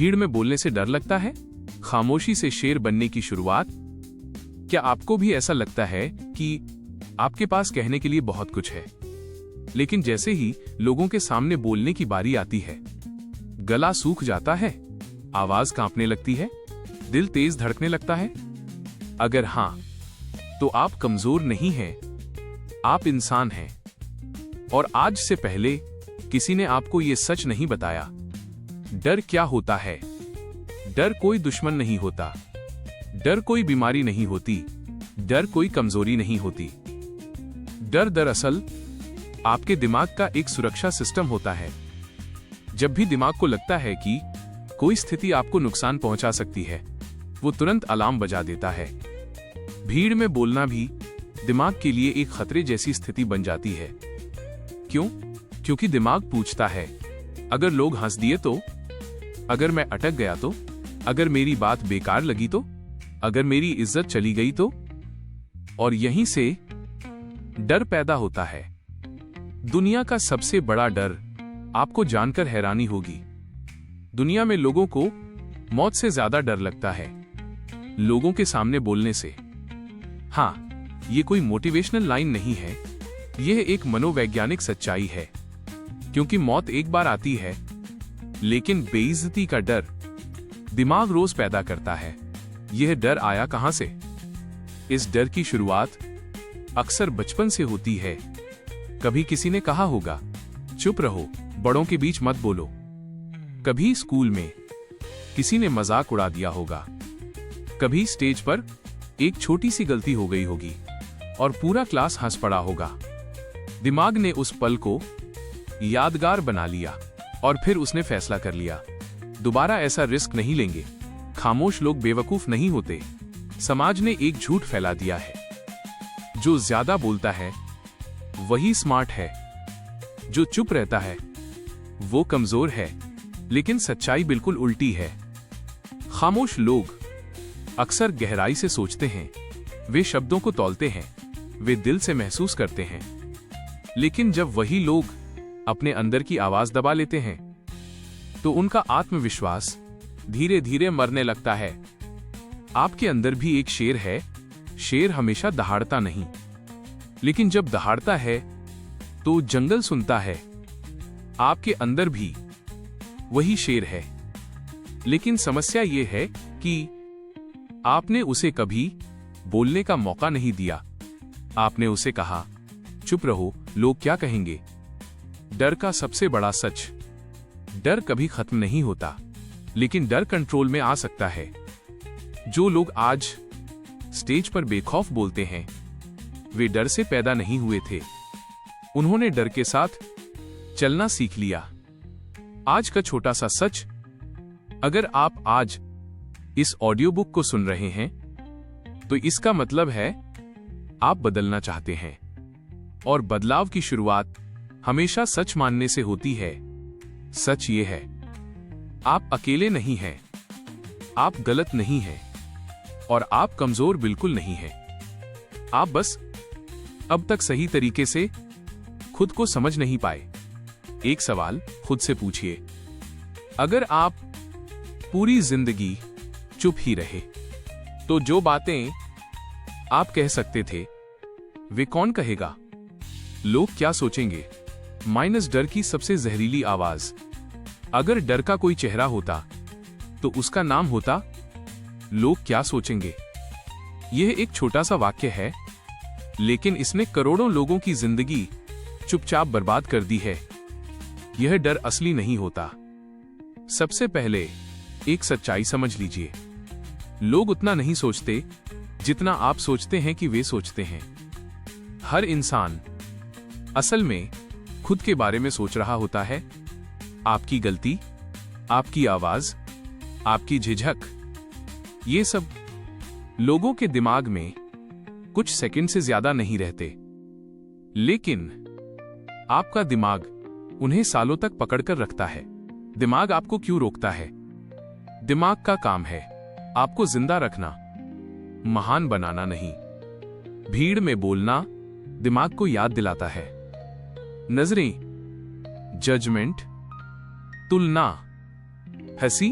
भीड़ में बोलने से डर लगता है? खामोशी से शेर बनने की शुरुआत? क्या आपको भी ऐसा लगता है कि आपके पास कहने के लिए बहुत कुछ है, लेकिन जैसे ही लोगों के सामने बोलने की बारी आती है, गला सूख जाता है, आवाज कांपने लगती है, दिल तेज धड़कने लगता है? अगर हां, तो आप कमजोर नहीं हैं, आप इंसान हैं। और आज से पहले किसी ने आपको यह सच नहीं बताया। डर क्या होता है? डर कोई दुश्मन नहीं होता, डर कोई बीमारी नहीं होती, डर कोई कमजोरी नहीं होती। डर दरअसल आपके दिमाग का एक सुरक्षा सिस्टम होता है। जब भी दिमाग को लगता है कि कोई स्थिति आपको नुकसान पहुंचा सकती है, वो तुरंत अलार्म बजा देता है। भीड़ में बोलना भी दिमाग के लिए एक खतरे जैसी स्थिति बन जाती है। क्यों? क्योंकि दिमाग पूछता है, अगर लोग हंस दिए तो? अगर मैं अटक गया तो? अगर मेरी बात बेकार लगी तो? अगर मेरी इज्जत चली गई तो? और यहीं से डर पैदा होता है। दुनिया का सबसे बड़ा डर, आपको जानकर हैरानी होगी, दुनिया में लोगों को मौत से ज्यादा डर लगता है लोगों के सामने बोलने से। हां, ये कोई मोटिवेशनल लाइन नहीं है, यह एक मनोवैज्ञानिक सच्चाई है। क्योंकि मौत एक बार आती है, लेकिन बेइज्जती का डर दिमाग रोज पैदा करता है। यह डर आया कहां से? इस डर की शुरुआत अक्सर बचपन से होती है। कभी किसी ने कहा होगा, चुप रहो, बड़ों के बीच मत बोलो। कभी स्कूल में किसी ने मजाक उड़ा दिया होगा। कभी स्टेज पर एक छोटी सी गलती हो गई होगी और पूरा क्लास हंस पड़ा होगा। दिमाग ने उस पल को यादगार बना लिया और फिर उसने फैसला कर लिया, दोबारा ऐसा रिस्क नहीं लेंगे। खामोश लोग बेवकूफ नहीं होते, समाज ने एक झूठ फैला दिया है। जो ज्यादा बोलता है वही स्मार्ट है, जो चुप रहता है वो कमजोर है। लेकिन सच्चाई बिल्कुल उल्टी है। खामोश लोग अक्सर गहराई से सोचते हैं, वे शब्दों को तौलते हैं, वे दिल से महसूस करते हैं। लेकिन जब वही लोग अपने अंदर की आवाज दबा लेते हैं, तो उनका आत्मविश्वास धीरे धीरे मरने लगता है। आपके अंदर भी एक शेर है। शेर हमेशा दहाड़ता नहीं, लेकिन जब दहाड़ता है तो जंगल सुनता है। आपके अंदर भी वही शेर है, लेकिन समस्या यह है कि आपने उसे कभी बोलने का मौका नहीं दिया। आपने उसे कहा, चुप रहो, लोग क्या कहेंगे। डर का सबसे बड़ा सच, डर कभी खत्म नहीं होता, लेकिन डर कंट्रोल में आ सकता है। जो लोग आज स्टेज पर बेखौफ बोलते हैं, वे डर से पैदा नहीं हुए थे, उन्होंने डर के साथ चलना सीख लिया। आज का छोटा सा सच, अगर आप आज इस ऑडियो बुक को सुन रहे हैं, तो इसका मतलब है आप बदलना चाहते हैं। और बदलाव की शुरुआत हमेशा सच मानने से होती है। सच ये है, आप अकेले नहीं हैं, आप गलत नहीं हैं, और आप कमजोर बिल्कुल नहीं हैं। आप बस अब तक सही तरीके से खुद को समझ नहीं पाए। एक सवाल खुद से पूछिए, अगर आप पूरी जिंदगी चुप ही रहे, तो जो बातें आप कह सकते थे, वे कौन कहेगा? लोग क्या सोचेंगे? माइनस डर की सबसे जहरीली आवाज। अगर डर का कोई चेहरा होता, तो उसका नाम होता, लोग क्या सोचेंगे। यह एक छोटा सा वाक्य है, लेकिन इसने करोड़ों लोगों की जिंदगी चुपचाप बर्बाद कर दी है। यह डर असली नहीं होता। सबसे पहले एक सच्चाई समझ लीजिए, लोग उतना नहीं सोचते जितना आप सोचते हैं कि वे सोचते हैं। हर इंसान असल में खुद के बारे में सोच रहा होता है। आपकी गलती, आपकी आवाज, आपकी झिझक, ये सब लोगों के दिमाग में कुछ सेकंड से ज्यादा नहीं रहते, लेकिन आपका दिमाग उन्हें सालों तक पकड़कर रखता है। दिमाग आपको क्यों रोकता है? दिमाग का काम है आपको जिंदा रखना, महान बनाना नहीं। भीड़ में बोलना दिमाग को याद दिलाता है, नजरें, जजमेंट, तुलना, हंसी,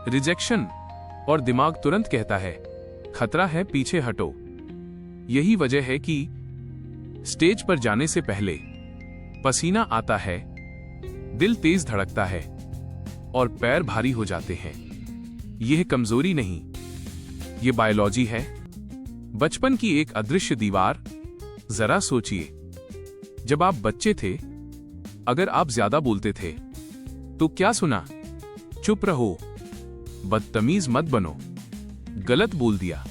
रिजेक्शन, और दिमाग तुरंत कहता है खतरा है, पीछे हटो। यही वजह है कि स्टेज पर जाने से पहले पसीना आता है, दिल तेज धड़कता है और पैर भारी हो जाते हैं। यह कमजोरी नहीं, यह बायोलॉजी है। बचपन की एक अदृश्य दीवार। जरा सोचिए, जब आप बच्चे थे, अगर आप ज्यादा बोलते थे तो क्या सुना? चुप रहो, बदतमीज मत बनो, गलत बोल दिया,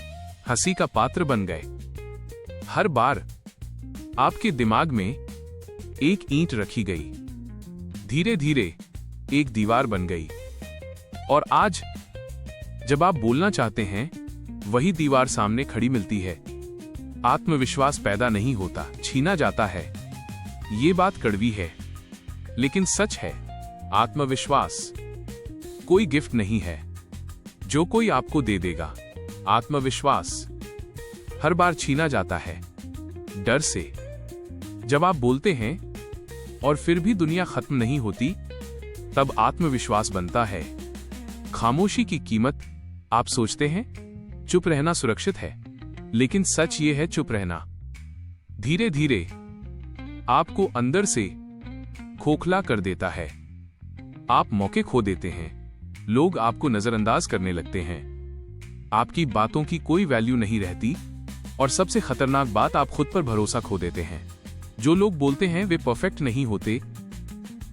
हंसी का पात्र बन गए। हर बार आपके दिमाग में एक ईंट रखी गई, धीरे धीरे एक दीवार बन गई। और आज जब आप बोलना चाहते हैं, वही दीवार सामने खड़ी मिलती है। आत्मविश्वास पैदा नहीं होता, छीना जाता है। ये बात कड़वी है, लेकिन सच है। आत्मविश्वास कोई गिफ्ट नहीं है जो कोई आपको दे देगा। आत्मविश्वास हर बार छीना जाता है, डर से। जब आप बोलते हैं और फिर भी दुनिया खत्म नहीं होती, तब आत्मविश्वास बनता है। खामोशी की कीमत। आप सोचते हैं चुप रहना सुरक्षित है, लेकिन सच ये है, चुप रहना धीरे धीरे आपको अंदर से खोखला कर देता है। आप मौके खो देते हैं, लोग आपको नजरअंदाज करने लगते हैं, आपकी बातों की कोई वैल्यू नहीं रहती, और सबसे खतरनाक बात, आप खुद पर भरोसा खो देते हैं। जो लोग बोलते हैं वे परफेक्ट नहीं होते,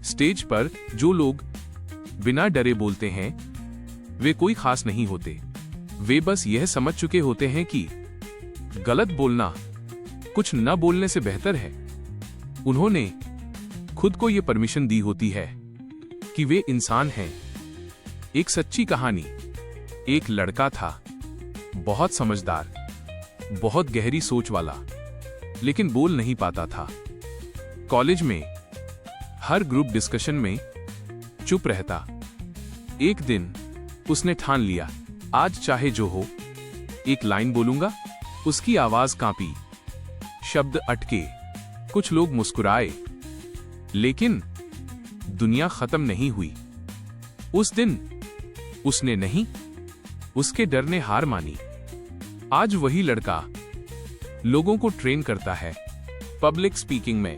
स्टेज पर जो लोग बिना डरे बोलते हैं वे कोई खास नहीं होते। वे बस यह समझ चुके होते हैं कि गलत बोलना कुछ न बोलने से बेहतर है। उन्होंने खुद को यह परमिशन दी होती है कि वे इंसान हैं। एक सच्ची कहानी। एक लड़का था, बहुत समझदार, बहुत गहरी सोच वाला, लेकिन बोल नहीं पाता था। कॉलेज में हर ग्रुप डिस्कशन में चुप रहता। एक दिन उसने ठान लिया, आज चाहे जो हो, एक लाइन बोलूंगा। उसकी आवाज कांपी, शब्द अटके, कुछ लोग मुस्कुराए, लेकिन दुनिया खत्म नहीं हुई। उस दिन उसने नहीं, उसके डर ने हार मानी। आज वही लड़का लोगों को ट्रेन करता है पब्लिक स्पीकिंग में।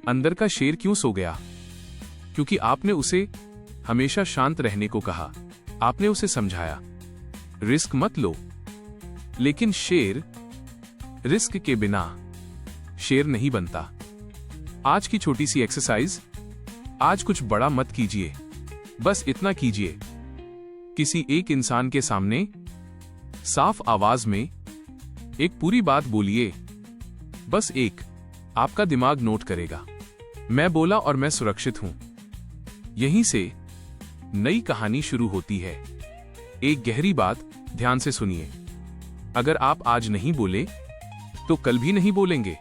अंदर का शेर क्यों सो गया? क्योंकि आपने उसे हमेशा शांत रहने को कहा। आपने उसे समझाया, रिस्क मत लो। लेकिन शेर रिस्क के बिना शेर नहीं बनता। आज की छोटी सी एक्सरसाइज। आज कुछ बड़ा मत कीजिए, बस इतना कीजिए, किसी एक इंसान के सामने साफ आवाज में एक पूरी बात बोलिए। बस एक। आपका दिमाग नोट करेगा, मैं बोला और मैं सुरक्षित हूं। यहीं से नई कहानी शुरू होती है। एक गहरी बात, ध्यान से सुनिए। अगर आप आज नहीं बोले तो कल भी नहीं बोलेंगे,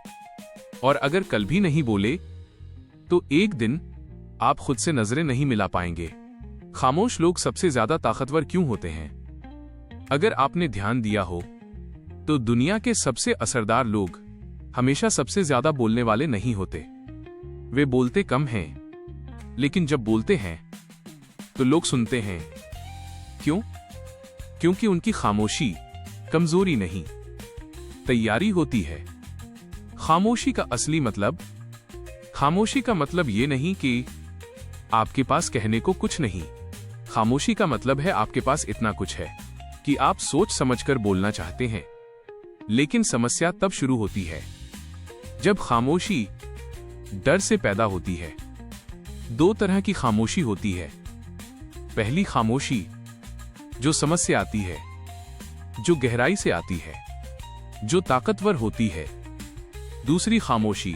और अगर कल भी नहीं बोले तो एक दिन आप खुद से नजरें नहीं मिला पाएंगे। खामोश लोग सबसे ज्यादा ताकतवर क्यों होते हैं? अगर आपने ध्यान दिया हो तो दुनिया के सबसे असरदार लोग हमेशा सबसे ज्यादा बोलने वाले नहीं होते। वे बोलते कम हैं, लेकिन जब बोलते हैं तो लोग सुनते हैं। क्यों? क्योंकि उनकी खामोशी कमजोरी नहीं, तैयारी होती है। खामोशी का असली मतलब, खामोशी का मतलब ये नहीं कि आपके पास कहने को कुछ नहीं। खामोशी का मतलब है आपके पास इतना कुछ है कि आप सोच समझकर बोलना चाहते हैं। लेकिन समस्या तब शुरू होती है जब खामोशी डर से पैदा होती है। दो तरह की खामोशी होती है। पहली खामोशी जो समझ से आती है, जो गहराई से आती है, जो ताकतवर होती है। दूसरी खामोशी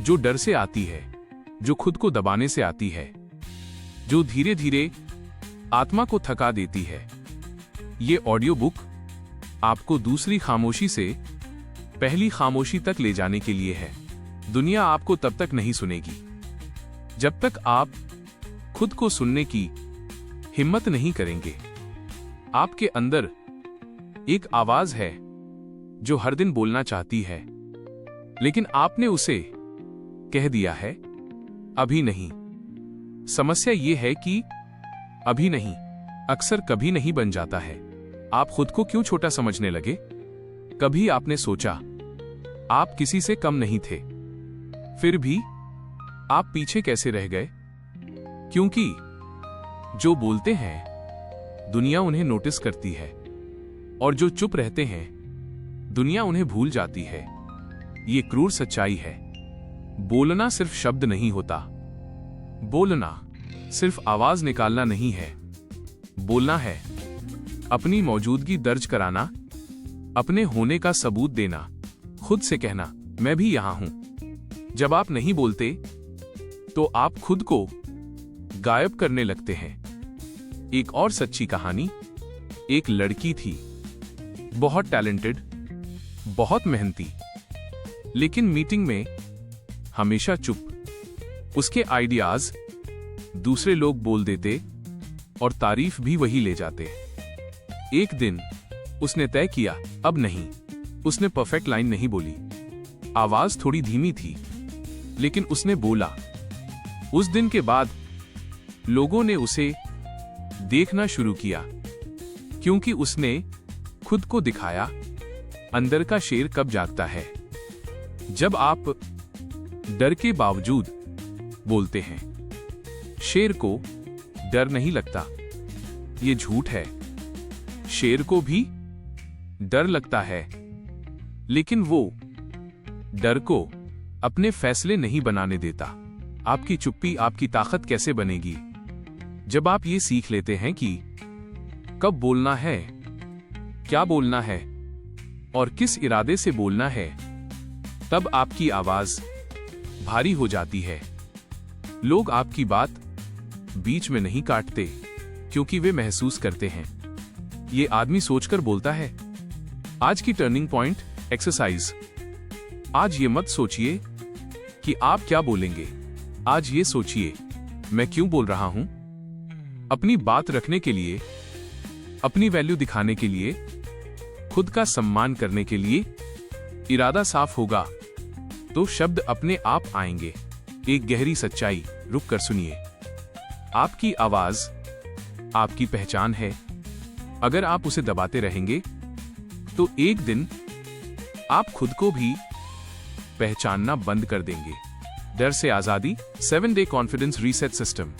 जो डर से आती है, जो खुद को दबाने से आती है, जो धीरे धीरे आत्मा को थका देती है। ये ऑडियो बुक आपको दूसरी खामोशी से पहली खामोशी तक ले जाने के लिए है। दुनिया आपको तब तक नहीं सुनेगी जब तक आप खुद को सुनने की हिम्मत नहीं करेंगे। आपके अंदर एक आवाज है जो हर दिन बोलना चाहती है, लेकिन आपने उसे कह दिया है अभी नहीं। समस्या यह है कि अभी नहीं अक्सर कभी नहीं बन जाता है। आप खुद को क्यों छोटा समझने लगे? कभी आपने सोचा आप किसी से कम नहीं थे? फिर भी आप पीछे कैसे रह गए? क्योंकि जो बोलते हैं दुनिया उन्हें नोटिस करती है, और जो चुप रहते हैं दुनिया उन्हें भूल जाती है। ये क्रूर सच्चाई है। बोलना सिर्फ शब्द नहीं होता। बोलना सिर्फ आवाज निकालना नहीं है। बोलना है अपनी मौजूदगी दर्ज कराना, अपने होने का सबूत देना, खुद से कहना मैं भी यहां हूं। जब आप नहीं बोलते तो आप खुद को गायब करने लगते हैं। एक और सच्ची कहानी। एक लड़की थी, बहुत टैलेंटेड, बहुत मेहनती, लेकिन मीटिंग में हमेशा चुप। उसके आइडियाज दूसरे लोग बोल देते और तारीफ भी वही ले जाते। एक दिन उसने तय किया, अब नहीं। उसने परफेक्ट लाइन नहीं बोली, आवाज थोड़ी धीमी थी, लेकिन उसने बोला। उस दिन के बाद लोगों ने उसे देखना शुरू किया, क्योंकि उसने खुद को दिखाया अंदर का शेर कब जागता है। जब आप डर के बावजूद बोलते हैं, शेर को डर नहीं लगता, ये झूठ है। शेर को भी डर लगता है, लेकिन वो डर को अपने फैसले नहीं बनाने देता। आपकी चुप्पी आपकी ताकत कैसे बनेगी? जब आप ये सीख लेते हैं कि कब बोलना है, क्या बोलना है और किस इरादे से बोलना है, तब आपकी आवाज भारी हो जाती है। लोग आपकी बात बीच में नहीं काटते, क्योंकि वे महसूस करते हैं ये आदमी सोचकर बोलता है। आज की टर्निंग पॉइंट एक्सरसाइज। आज ये मत सोचिए कि आप क्या बोलेंगे, आज ये सोचिए मैं क्यों बोल रहा हूं। अपनी बात रखने के लिए, अपनी वैल्यू दिखाने के लिए, खुद का सम्मान करने के लिए इरादा साफ होगा तो शब्द अपने आप आएंगे। एक गहरी सच्चाई, रुक कर सुनिए। आपकी आवाज आपकी पहचान है। अगर आप उसे दबाते रहेंगे तो एक दिन आप खुद को भी पहचानना बंद कर देंगे। डर से आजादी, 7 डे कॉन्फिडेंस रीसेट सिस्टम।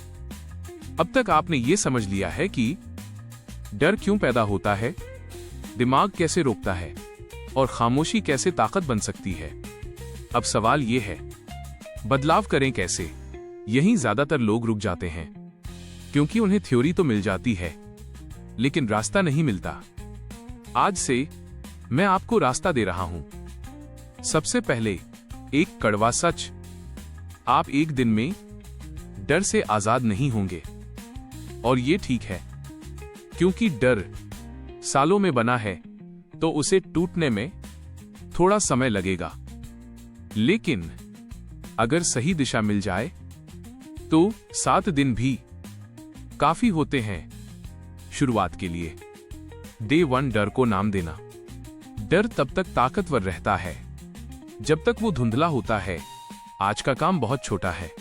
अब तक आपने यह समझ लिया है कि डर क्यों पैदा होता है, दिमाग कैसे रोकता है और खामोशी कैसे ताकत बन सकती है। अब सवाल यह है, बदलाव करें कैसे? यहीं ज्यादातर लोग रुक जाते हैं, क्योंकि उन्हें थ्योरी तो मिल जाती है, लेकिन रास्ता नहीं मिलता। आज से मैं आपको रास्ता दे रहा हूं। सबसे पहले एक कड़वा सच, आप एक दिन में डर से आजाद नहीं होंगे, और ये ठीक है, क्योंकि डर सालों में बना है तो उसे टूटने में थोड़ा समय लगेगा। लेकिन अगर सही दिशा मिल जाए तो 7 दिन भी काफी होते हैं शुरुआत के लिए। डे 1, डर को नाम देना। डर तब तक ताकतवर रहता है जब तक वो धुंधला होता है। आज का काम बहुत छोटा है।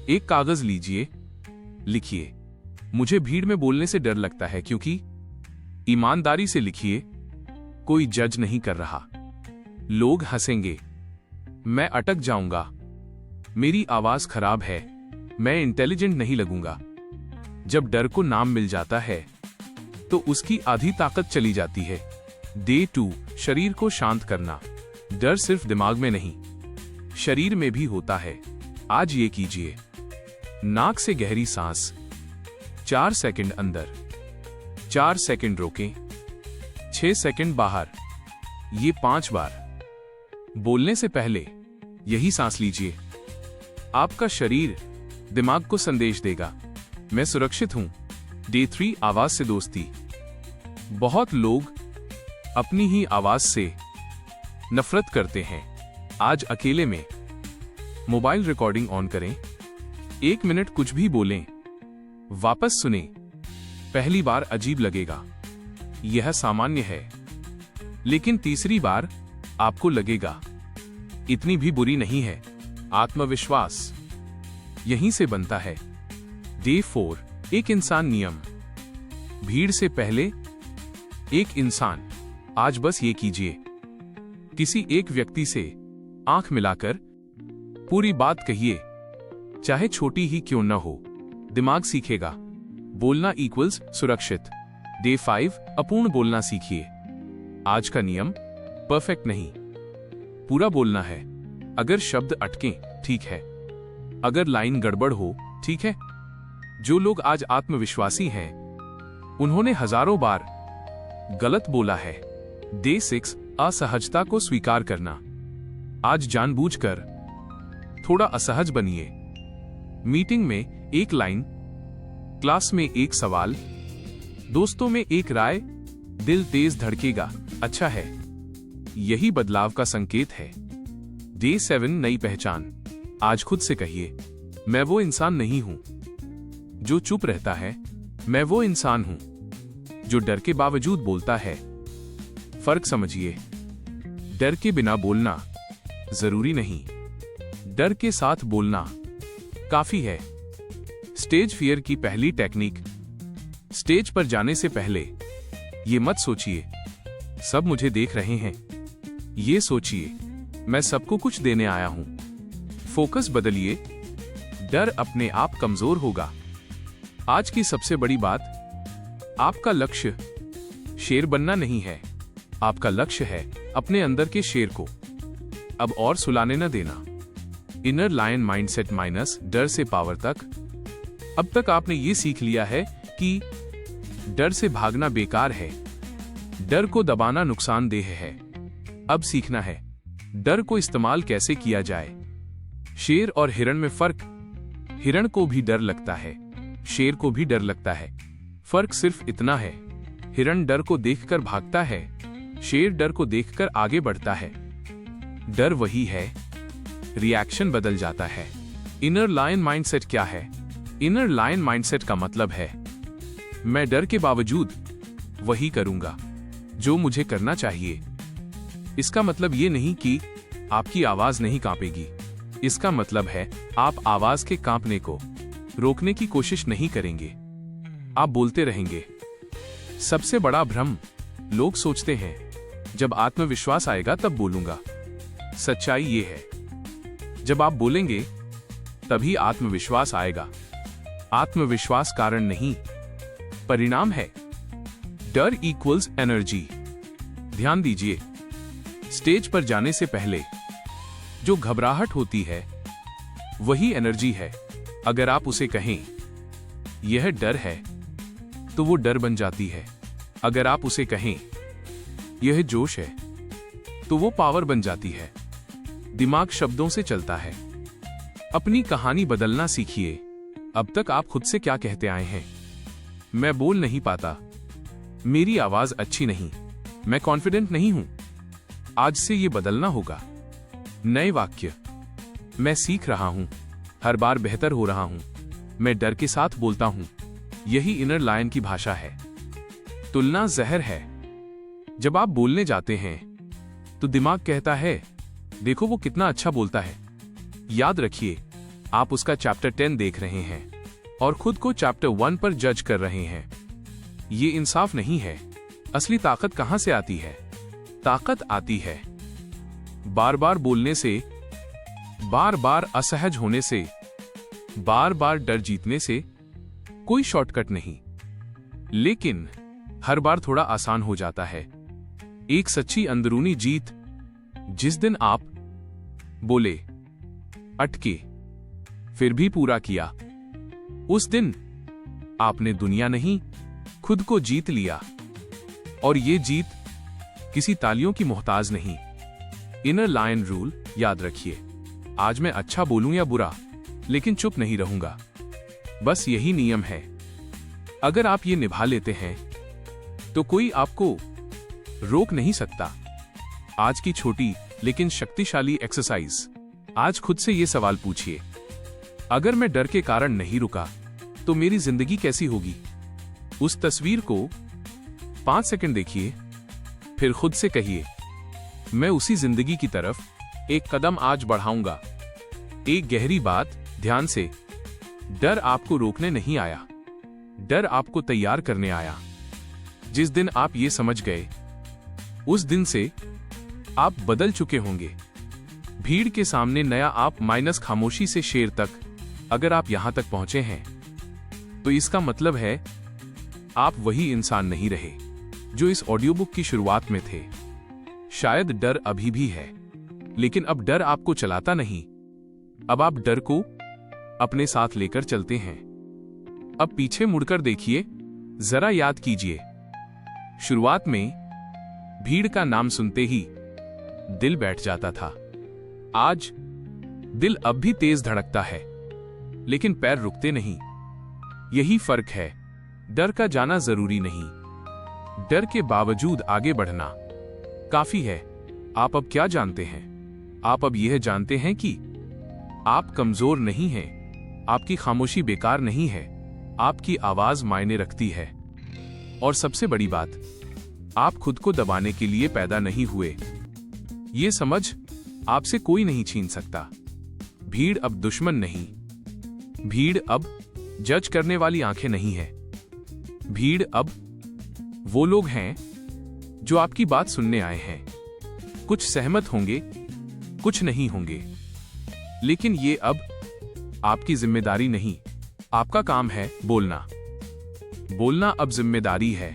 एक कागज लीजिए, लिखिए, मुझे भीड़ में बोलने से डर लगता है, क्योंकि ईमानदारी से लिखिए, कोई जज नहीं कर रहा। लोग हंसेंगे, मैं अटक जाऊंगा, मेरी आवाज खराब है, मैं इंटेलिजेंट नहीं लगूंगा। जब डर को नाम मिल जाता है तो उसकी आधी ताकत चली जाती है। डे 2, शरीर को शांत करना। डर सिर्फ दिमाग में नहीं, शरीर में भी होता है। आज ये कीजिए, नाक से गहरी सांस, 4 सेकंड अंदर, 4 सेकंड रोकें, 6 सेकंड बाहर, ये 5 बार। बोलने से पहले यही सांस लीजिए। आपका शरीर दिमाग को संदेश देगा, मैं सुरक्षित हूं। डे 3, आवाज से दोस्ती। बहुत लोग अपनी ही आवाज से नफरत करते हैं। आज अकेले में मोबाइल रिकॉर्डिंग ऑन करें, 1 मिनट कुछ भी बोलें, वापस सुने। पहली बार अजीब लगेगा, यह सामान्य है, लेकिन तीसरी बार आपको लगेगा इतनी भी बुरी नहीं है। आत्मविश्वास यहीं से बनता है। डे 4, एक इंसान नियम। भीड़ से पहले एक इंसान। आज बस ये कीजिए, किसी एक व्यक्ति से आंख मिलाकर पूरी बात कहिए, चाहे छोटी ही क्यों न हो। दिमाग सीखेगा। बोलना इक्वल्स सुरक्षित। डे 5, अपूर्ण बोलना सीखिए। आज का नियम, परफेक्ट नहीं, पूरा बोलना है। अगर शब्द अटकें, ठीक है। अगर लाइन गड़बड़ हो, ठीक है। जो लोग आज आत्मविश्वासी हैं, उन्होंने हजारों बार गलत बोला है। डे 6, असहजता को स्वीकार करना। आज जानबूझकर थोड़ा असहज बनिए। मीटिंग में एक लाइन, क्लास में एक सवाल, दोस्तों में एक राय, दिल तेज धड़केगा। अच्छा है, यही बदलाव का संकेत है। डे 7, नई पहचान। आज खुद से कहिए, मैं वो इंसान नहीं हूं जो चुप रहता है, मैं वो इंसान हूं जो डर के बावजूद बोलता है। फर्क समझिए, डर के बिना बोलना जरूरी नहीं, डर के साथ बोलना काफी है। स्टेज फियर की पहली टेक्निक। स्टेज पर जाने से पहले ये मत सोचिए सब मुझे देख रहे हैं, ये सोचिए मैं सबको कुछ देने आया हूं। फोकस बदलिए, डर अपने आप कमजोर होगा। आज की सबसे बड़ी बात, आपका लक्ष्य शेर बनना नहीं है, आपका लक्ष्य है अपने अंदर के शेर को अब और सुलाने न देना। इनर लायन माइंडसेट माइनस डर से पावर तक। अब तक आपने ये सीख लिया है कि डर से भागना बेकार है, डर को दबाना नुकसानदेह है। अब सीखना है डर को इस्तेमाल कैसे किया जाए। शेर और हिरण में फर्क, हिरण को भी डर लगता है, शेर को भी डर लगता है। फर्क सिर्फ इतना है, हिरण डर को देखकर भागता है, शेर डर को देखकर आगे बढ़ता है। डर वही है, रिएक्शन बदल जाता है। इनर लायन माइंडसेट क्या है? इनर लायन माइंडसेट का मतलब है, मैं डर के बावजूद वही करूंगा जो मुझे करना चाहिए। इसका मतलब ये नहीं कि आपकी आवाज नहीं कांपेगी, इसका मतलब है आप आवाज के कांपने को रोकने की कोशिश नहीं करेंगे, आप बोलते रहेंगे। सबसे बड़ा भ्रम, लोग सोचते हैं जब आत्मविश्वास आएगा तब बोलूंगा। सच्चाई ये है, जब आप बोलेंगे तभी आत्मविश्वास आएगा। आत्मविश्वास कारण नहीं, परिणाम है। डर इक्वल्स एनर्जी। ध्यान दीजिए, स्टेज पर जाने से पहले जो घबराहट होती है वही एनर्जी है। अगर आप उसे कहें यह डर है तो वो डर बन जाती है। अगर आप उसे कहें यह जोश है तो वो पावर बन जाती है। दिमाग शब्दों से चलता है। अपनी कहानी बदलना सीखिए। अब तक आप खुद से क्या कहते आए हैं? मैं बोल नहीं पाता, मेरी आवाज अच्छी नहीं, मैं कॉन्फिडेंट नहीं हूं। आज से ये बदलना होगा। नए वाक्य, मैं सीख रहा हूं, हर बार बेहतर हो रहा हूं, मैं डर के साथ बोलता हूं। यही इनर लायन की भाषा है। तुलना जहर है। जब आप बोलने जाते हैं तो दिमाग कहता है देखो वो कितना अच्छा बोलता है। याद रखिए, आप उसका चैप्टर 10 देख रहे हैं और खुद को चैप्टर 1 पर जज कर रहे हैं। ये इंसाफ नहीं है। असली ताकत कहां से आती है? ताकत आती है बार बार बोलने से, बार बार असहज होने से, बार बार डर जीतने से। कोई शॉर्टकट नहीं, लेकिन हर बार थोड़ा आसान हो जाता है। एक सच्ची अंदरूनी जीत, जिस दिन आप बोले, अटके, फिर भी पूरा किया, उस दिन आपने दुनिया नहीं, खुद को जीत लिया। और ये जीत किसी तालियों की मोहताज नहीं। इनर लायन रूल याद रखिए, आज मैं अच्छा बोलूं या बुरा, लेकिन चुप नहीं रहूंगा। बस यही नियम है। अगर आप ये निभा लेते हैं तो कोई आपको रोक नहीं सकता। आज की छोटी लेकिन शक्तिशाली एक्सरसाइज। आज खुद से ये सवाल पूछिए, अगर मैं डर के कारण नहीं रुका तो मेरी जिंदगी कैसी होगी? उस तस्वीर को 5 सेकंड देखिए, फिर खुद से कहिए, मैं उसी जिंदगी की तरफ एक कदम आज बढ़ाऊंगा। एक गहरी बात, ध्यान से, डर आपको रोकने नहीं आया, डर आपको तैयार करने आया। जिस दिन आप ये समझ गए, उस दिन से आप बदल चुके होंगे। भीड़ के सामने नया आप माइनस खामोशी से शेर तक, अगर आप यहां तक पहुंचे हैं तो इसका मतलब है आप वही इंसान नहीं रहे जो इस ऑडियो बुक की शुरुआत में थे। शायद डर अभी भी है, लेकिन अब डर आपको चलाता नहीं, अब आप डर को अपने साथ लेकर चलते हैं। अब पीछे मुड़कर देखिए, जरा याद कीजिए, शुरुआत में भीड़ का नाम सुनते ही दिल बैठ जाता था। आज दिल अब भी तेज धड़कता है, लेकिन पैर रुकते नहीं। यही फर्क है, डर का जाना जरूरी नहीं, डर के बावजूद आगे बढ़ना काफी है। आप अब क्या जानते हैं? आप अब यह जानते हैं कि आप कमजोर नहीं हैं, आपकी खामोशी बेकार नहीं है, आपकी आवाज मायने रखती है। और सबसे बड़ी बात, आप खुद को दबाने के लिए पैदा नहीं हुए। ये समझ आपसे कोई नहीं छीन सकता। भीड़ अब दुश्मन नहीं, भीड़ अब जज करने वाली आंखें नहीं है। भीड़ अब वो लोग हैं जो आपकी बात सुनने आए हैं। कुछ सहमत होंगे, कुछ नहीं होंगे, लेकिन ये अब आपकी जिम्मेदारी नहीं, आपका काम है बोलना। बोलना अब जिम्मेदारी है।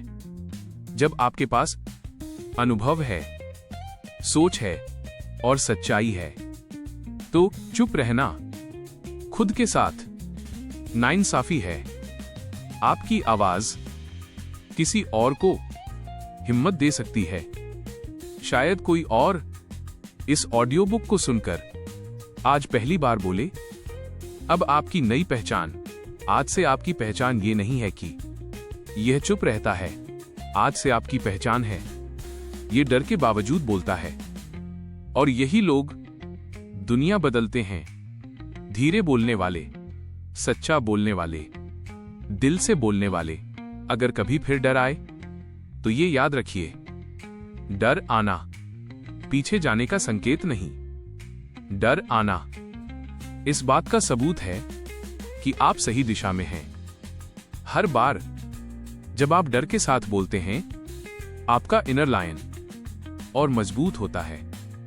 जब आपके पास अनुभव है, सोच है और सच्चाई है, तो चुप रहना खुद के साथ नाइंसाफी है। आपकी आवाज किसी और को हिम्मत दे सकती है। शायद कोई और इस ऑडियो बुक को सुनकर आज पहली बार बोले, अब आपकी नई पहचान, आज से आपकी पहचान ये नहीं है कि यह चुप रहता है, आज से आपकी पहचान है ये डर के बावजूद बोलता है। और यही लोग दुनिया बदलते हैं, धीरे बोलने वाले, सच्चा बोलने वाले, दिल से बोलने वाले। अगर कभी फिर डर आए तो ये याद रखिए, डर आना पीछे जाने का संकेत नहीं, डर आना इस बात का सबूत है कि आप सही दिशा में हैं। हर बार जब आप डर के साथ बोलते हैं, आपका इनर लायन और मजबूत होता है।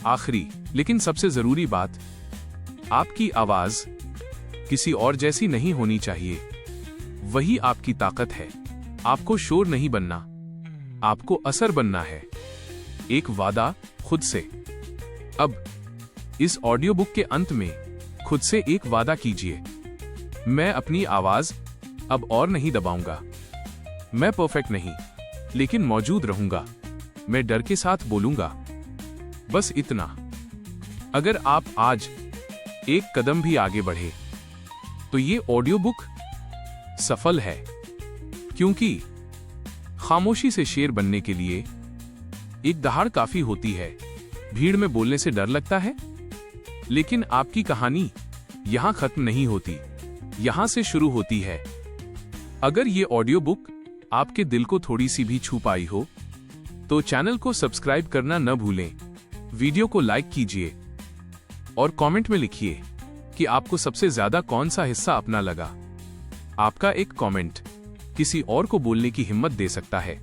आखिरी लेकिन सबसे जरूरी बात, आपकी आवाज किसी और जैसी नहीं होनी चाहिए। वही आपकी ताकत है। आपको शोर नहीं बनना, आपको असर बनना है। एक वादा खुद से। अब इस ऑडियो बुक के अंत में खुद से एक वादा कीजिए, मैं अपनी आवाज अब और नहीं दबाऊंगा। मैं परफेक्ट नहीं, लेकिन मौजूद रहूंगा। मैं डर के साथ बोलूंगा, बस इतना। अगर आप आज एक कदम भी आगे बढ़े तो ये ऑडियो बुक सफल है, क्योंकि खामोशी से शेर बनने के लिए एक दहाड़ काफी होती है। भीड़ में बोलने से डर लगता है, लेकिन आपकी कहानी यहां खत्म नहीं होती, यहां से शुरू होती है। अगर ये ऑडियो बुक आपके दिल को थोड़ी सी भी छू पाई हो तो चैनल को सब्सक्राइब करना न भूलें। वीडियो को लाइक कीजिए और कमेंट में लिखिए कि आपको सबसे ज्यादा कौन सा हिस्सा अपना लगा। आपका एक कमेंट किसी और को बोलने की हिम्मत दे सकता है।